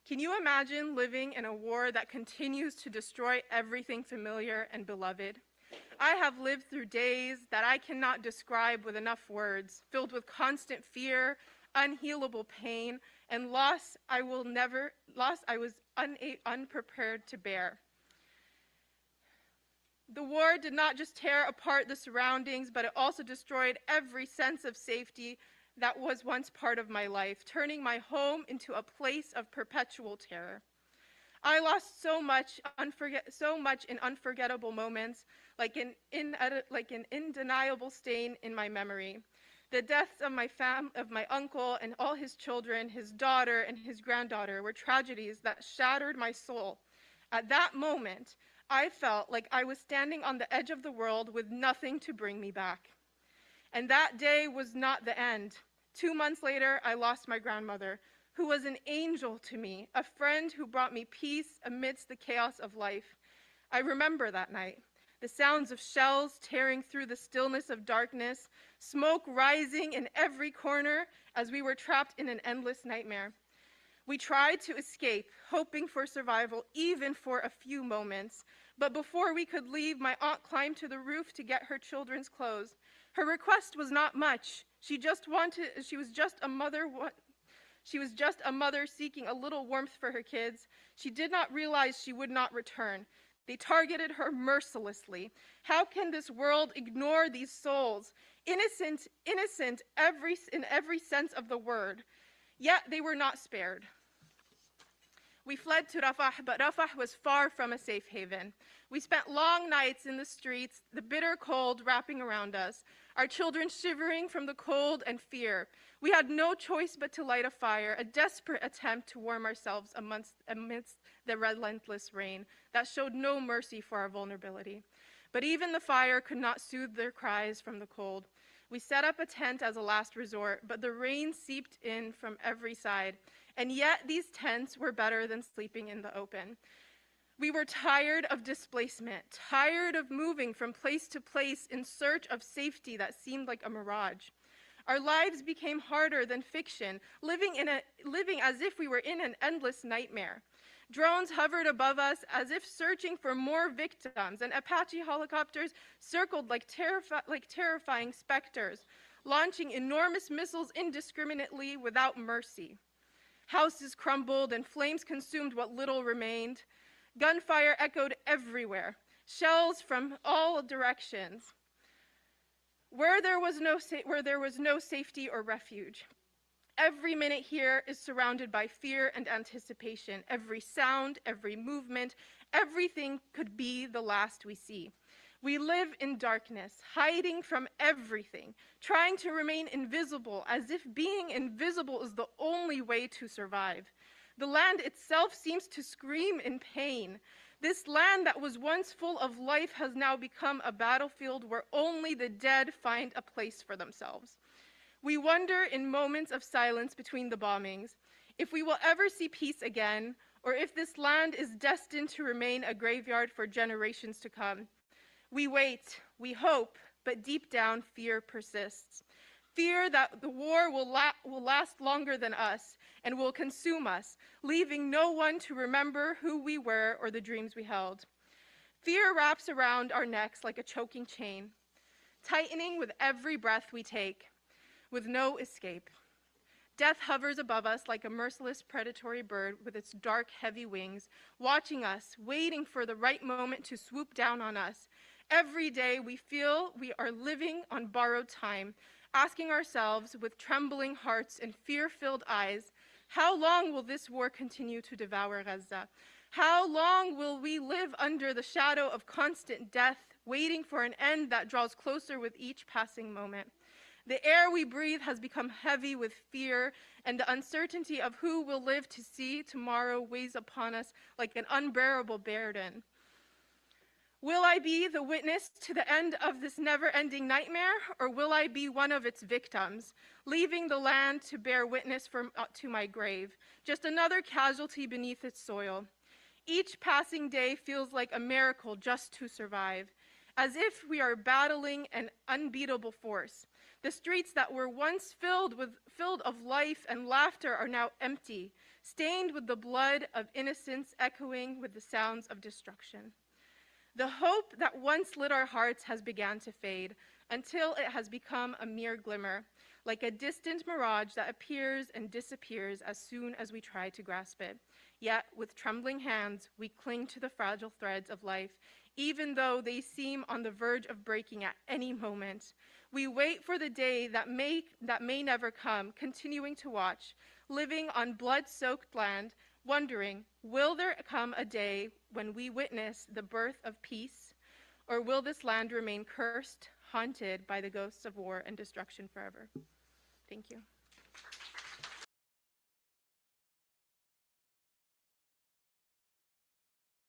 Can you imagine living in a war that continues to destroy everything familiar and beloved? I have lived through days that I cannot describe with enough words, filled with constant fear, unhealable pain, and loss I was unprepared to bear. The war did not just tear apart the surroundings, but it also destroyed every sense of safety that was once part of my life, turning my home into a place of perpetual terror. I lost so much in unforgettable moments, like an undeniable stain in my memory. The deaths of my uncle and all his children, his daughter and his granddaughter, were tragedies that shattered my soul. At that moment, I felt like I was standing on the edge of the world with nothing to bring me back. And that day was not the end. 2 months later, I lost my grandmother, who was an angel to me, a friend who brought me peace amidst the chaos of life. I remember that night, the sounds of shells tearing through the stillness of darkness, smoke rising in every corner as we were trapped in an endless nightmare. We tried to escape, hoping for survival even for a few moments, but before we could leave, my aunt climbed to the roof to get her children's clothes. Her request was not much. She was just a mother seeking a little warmth for her kids. She did not realize she would not return. They targeted her mercilessly. How can this world ignore these souls? Innocent in every sense of the word. Yet they were not spared. We fled to Rafah, but Rafah was far from a safe haven. We spent long nights in the streets, the bitter cold wrapping around us, our children shivering from the cold and fear. We had no choice but to light a fire, a desperate attempt to warm ourselves amidst the relentless rain that showed no mercy for our vulnerability. But even the fire could not soothe their cries from the cold. We set up a tent as a last resort, but the rain seeped in from every side, and yet these tents were better than sleeping in the open. We were tired of displacement, tired of moving from place to place in search of safety that seemed like a mirage. Our lives became harder than fiction, living as if we were in an endless nightmare. Drones hovered above us as if searching for more victims, and Apache helicopters circled like terrifying specters, launching enormous missiles indiscriminately without mercy. Houses crumbled and flames consumed what little remained. Gunfire echoed everywhere, shells from all directions, where there was no safety or refuge. Every minute here is surrounded by fear and anticipation. Every sound, every movement, everything could be the last we see. We live in darkness, hiding from everything, trying to remain invisible, as if being invisible is the only way to survive. The land itself seems to scream in pain. This land that was once full of life has now become a battlefield where only the dead find a place for themselves. We wonder in moments of silence between the bombings if we will ever see peace again, or if this land is destined to remain a graveyard for generations to come. We wait, we hope, but deep down fear persists. Fear that the war will last longer than us and will consume us, leaving no one to remember who we were or the dreams we held. Fear wraps around our necks like a choking chain, tightening with every breath we take, with no escape. Death hovers above us like a merciless predatory bird with its dark, heavy wings, watching us, waiting for the right moment to swoop down on us. Every day we feel we are living on borrowed time, asking ourselves with trembling hearts and fear-filled eyes, how long will this war continue to devour Gaza? How long will we live under the shadow of constant death, waiting for an end that draws closer with each passing moment? The air we breathe has become heavy with fear, and the uncertainty of who will live to see tomorrow weighs upon us like an unbearable burden. Will I be the witness to the end of this never-ending nightmare, or will I be one of its victims, leaving the land to bear witness to my grave, just another casualty beneath its soil? Each passing day feels like a miracle just to survive, as if we are battling an unbeatable force, The streets that were once filled of life and laughter are now empty, stained with the blood of innocents, echoing with the sounds of destruction. The hope that once lit our hearts has begun to fade until it has become a mere glimmer, like a distant mirage that appears and disappears as soon as we try to grasp it. Yet, with trembling hands, we cling to the fragile threads of life, even though they seem on the verge of breaking at any moment. We wait for the day that may never come, continuing to watch, living on blood-soaked land, wondering, will there come a day when we witness the birth of peace, or will this land remain cursed, haunted by the ghosts of war and destruction forever? Thank you.